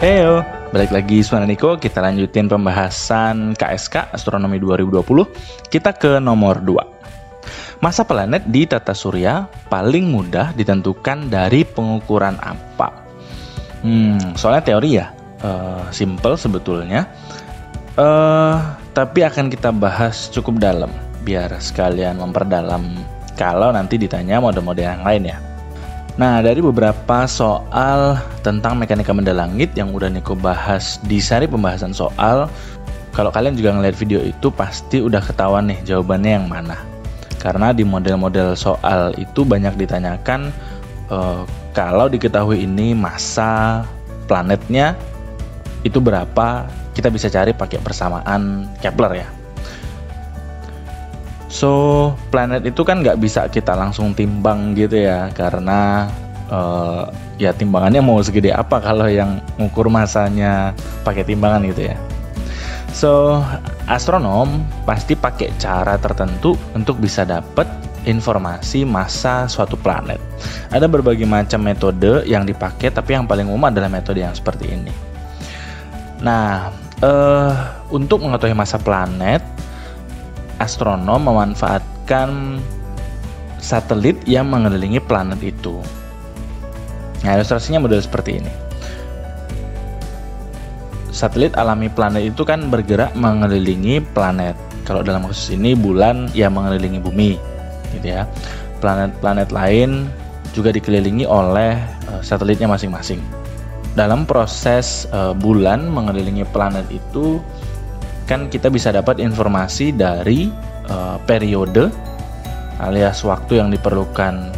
Heyo, balik lagi Suara Niko. Kita lanjutin pembahasan KSK Astronomi 2020. Kita ke nomor 2. Masa planet di tata surya paling mudah ditentukan dari pengukuran apa? Soalnya teori ya, simple sebetulnya. Tapi akan kita bahas cukup dalam, biar sekalian memperdalam kalau nanti ditanya mode-mode yang lain ya. Nah, dari beberapa soal tentang mekanika benda langit yang udah Niko bahas di seri pembahasan soal, kalau kalian juga ngeliat video itu pasti udah ketahuan nih jawabannya yang mana. Karena di model-model soal itu banyak ditanyakan kalau diketahui ini massa planetnya itu berapa, kita bisa cari pakai persamaan Kepler ya. So, planet itu kan nggak bisa kita langsung timbang gitu ya, karena ya timbangannya mau segede apa kalau yang ngukur masanya pakai timbangan gitu ya. So, astronom pasti pakai cara tertentu untuk bisa dapat informasi massa suatu planet. Ada berbagai macam metode yang dipakai, tapi yang paling umum adalah metode yang seperti ini. Nah, untuk mengetahui massa planet, astronom memanfaatkan satelit yang mengelilingi planet itu. Nah, ilustrasinya model seperti ini. Satelit alami planet itu kan bergerak mengelilingi planet. Kalau dalam kasus ini bulan yang mengelilingi bumi, gitu ya. Planet-planet lain juga dikelilingi oleh satelitnya masing-masing. Dalam proses bulan mengelilingi planet itu, kan kita bisa dapat informasi dari periode alias waktu yang diperlukan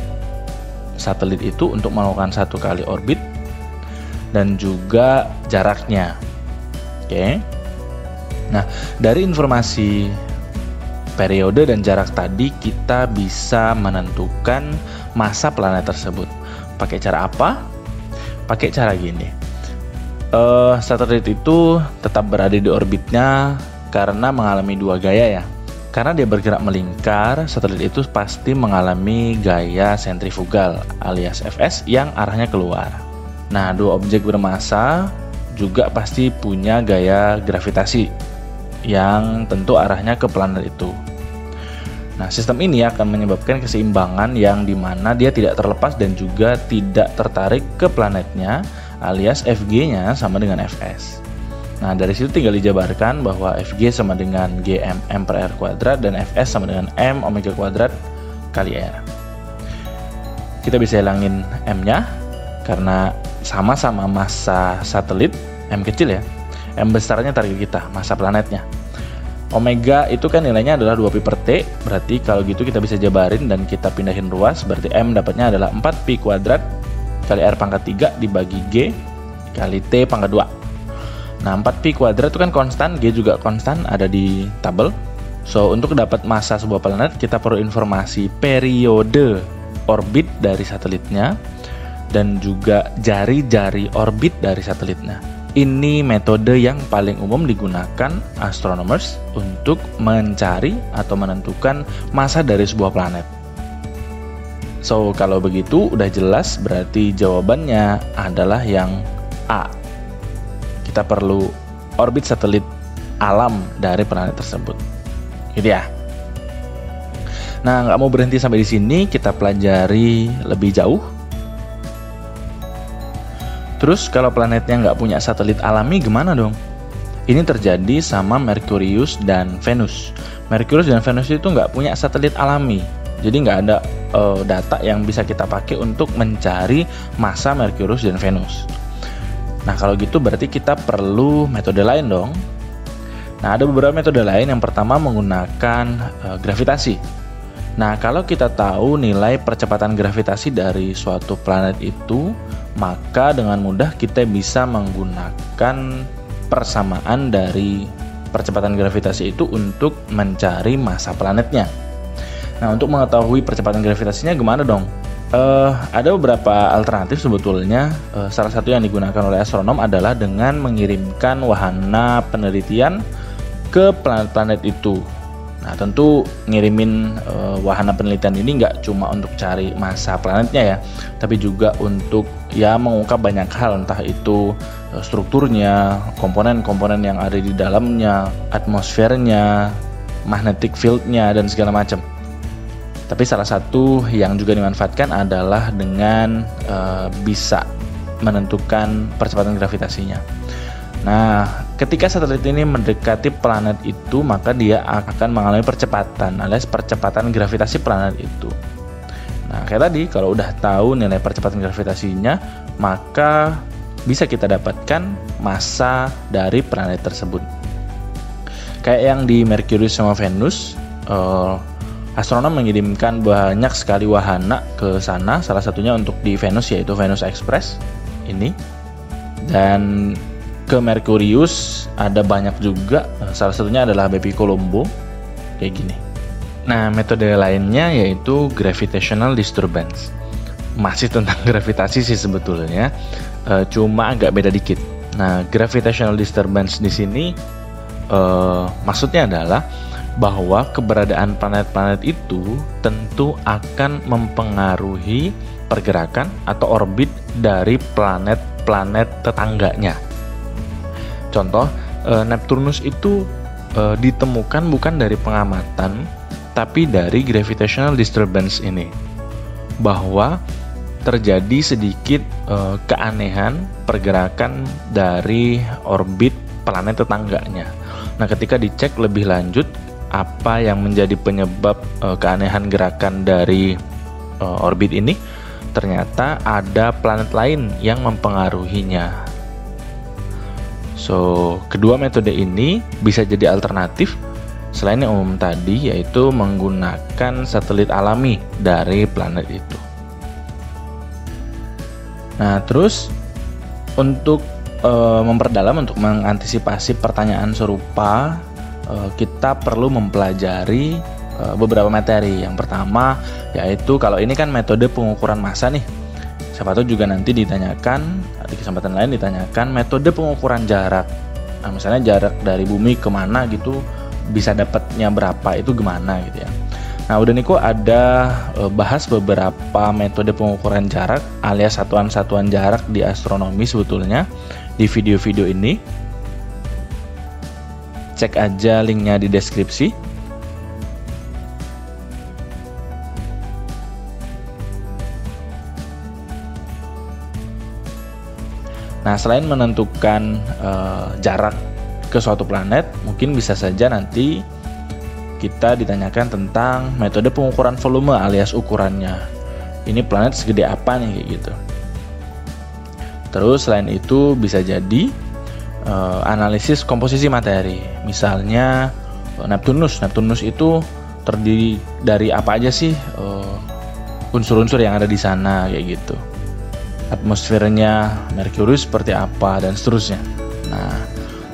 satelit itu untuk melakukan satu kali orbit, dan juga jaraknya. Oke. Nah, dari informasi periode dan jarak tadi kita bisa menentukan massa planet tersebut. Pakai cara apa? Pakai cara gini. Satelit itu tetap berada di orbitnya karena mengalami dua gaya ya. Karena dia bergerak melingkar, satelit itu pasti mengalami gaya sentrifugal alias Fs yang arahnya keluar. Nah, dua objek bermassa juga pasti punya gaya gravitasi yang tentu arahnya ke planet itu. Nah, sistem ini akan menyebabkan keseimbangan yang dimana dia tidak terlepas dan juga tidak tertarik ke planetnya, alias Fg-nya sama dengan Fs. Nah, dari situ tinggal dijabarkan bahwa Fg sama dengan Gm per R kuadrat dan Fs sama dengan M omega kuadrat kali R. Kita bisa hilangin M-nya karena sama-sama massa satelit, M kecil ya. M besarnya target kita, massa planetnya. Omega itu kan nilainya adalah 2pi per T, berarti kalau gitu kita bisa jabarin dan kita pindahin ruas, berarti M dapatnya adalah 4pi kuadrat kali R pangkat 3 dibagi G kali T pangkat 2. Nah, 4pi kuadrat itu kan konstan, G juga konstan, ada di tabel. So, untuk dapat massa sebuah planet, kita perlu informasi periode orbit dari satelitnya dan juga jari-jari orbit dari satelitnya. Ini metode yang paling umum digunakan astronomers untuk mencari atau menentukan massa dari sebuah planet. So, kalau begitu udah jelas berarti jawabannya adalah yang A. Kita perlu orbit satelit alam dari planet tersebut. Gitu ya. Nah, nggak mau berhenti sampai di sini, kita pelajari lebih jauh. Terus kalau planetnya nggak punya satelit alami gimana dong? Ini terjadi sama Merkurius dan Venus. Merkurius dan Venus itu nggak punya satelit alami. Jadi nggak ada data yang bisa kita pakai untuk mencari massa Merkurius dan Venus. Nah, kalau gitu berarti kita perlu metode lain dong. Nah, ada beberapa metode lain. Yang pertama menggunakan gravitasi. Nah, kalau kita tahu nilai percepatan gravitasi dari suatu planet itu, maka dengan mudah kita bisa menggunakan persamaan dari percepatan gravitasi itu untuk mencari massa planetnya. Nah, untuk mengetahui percepatan gravitasinya gimana dong? Ada beberapa alternatif sebetulnya. Salah satu yang digunakan oleh astronom adalah dengan mengirimkan wahana penelitian ke planet-planet itu. Nah, tentu ngirimin wahana penelitian ini nggak cuma untuk cari massa planetnya ya, tapi juga untuk ya mengungkap banyak hal, entah itu strukturnya, komponen-komponen yang ada di dalamnya, atmosfernya, magnetic field-nya, dan segala macam. Tapi salah satu yang juga dimanfaatkan adalah dengan bisa menentukan percepatan gravitasinya. Nah, ketika satelit ini mendekati planet itu, maka dia akan mengalami percepatan alias percepatan gravitasi planet itu. Nah, kayak tadi, kalau udah tahu nilai percepatan gravitasinya, maka bisa kita dapatkan massa dari planet tersebut. Kayak yang di Merkurius sama Venus, astronom mengirimkan banyak sekali wahana ke sana, salah satunya untuk di Venus yaitu Venus Express ini. Dan ke Merkurius ada banyak juga, salah satunya adalah Bepi Colombo kayak gini. Nah, metode lainnya yaitu gravitational disturbance. Masih tentang gravitasi sih sebetulnya, cuma agak beda dikit. Nah, gravitational disturbance di sini maksudnya adalah bahwa keberadaan planet-planet itu tentu akan mempengaruhi pergerakan atau orbit dari planet-planet tetangganya. Contoh, Neptunus itu ditemukan bukan dari pengamatan, tapi dari gravitational disturbance ini. Bahwa terjadi sedikit keanehan pergerakan dari orbit planet tetangganya. Nah, ketika dicek lebih lanjut, apa yang menjadi penyebab keanehan gerakan dari orbit ini, ternyata ada planet lain yang mempengaruhinya. So, kedua metode ini bisa jadi alternatif selain yang umum tadi, yaitu menggunakan satelit alami dari planet itu. Nah, terus untuk memperdalam, untuk mengantisipasi pertanyaan serupa, kita perlu mempelajari beberapa materi. Yang pertama yaitu, kalau ini kan metode pengukuran massa nih, siapa tahu juga nanti ditanyakan, di kesempatan lain ditanyakan metode pengukuran jarak. Nah, misalnya jarak dari bumi kemana gitu, bisa dapatnya berapa, itu gimana gitu ya. Nah, udah Niko ada bahas beberapa metode pengukuran jarak alias satuan-satuan jarak di astronomi sebetulnya di video-video ini. Cek aja linknya di deskripsi. Nah, selain menentukan jarak ke suatu planet, mungkin bisa saja nanti kita ditanyakan tentang metode pengukuran volume alias ukurannya. Ini planet segede apa nih, kayak gitu. Terus selain itu bisa jadi analisis komposisi materi. Misalnya Neptunus itu terdiri dari apa aja sih unsur-unsur yang ada di sana, kayak gitu. Atmosfernya Merkurius seperti apa, dan seterusnya. Nah,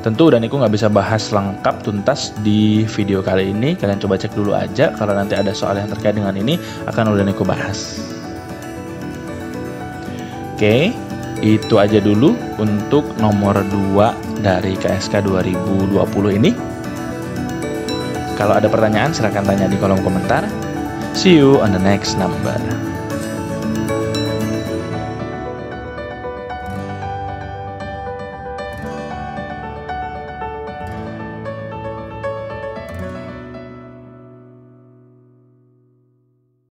tentu Niko nggak bisa bahas lengkap tuntas di video kali ini. Kalian coba cek dulu aja, kalau nanti ada soal yang terkait dengan ini akan Niko bahas. Oke, itu aja dulu untuk nomor 2 dari KSK 2020 ini. Kalau ada pertanyaan silahkan tanya di kolom komentar. See you on the next number.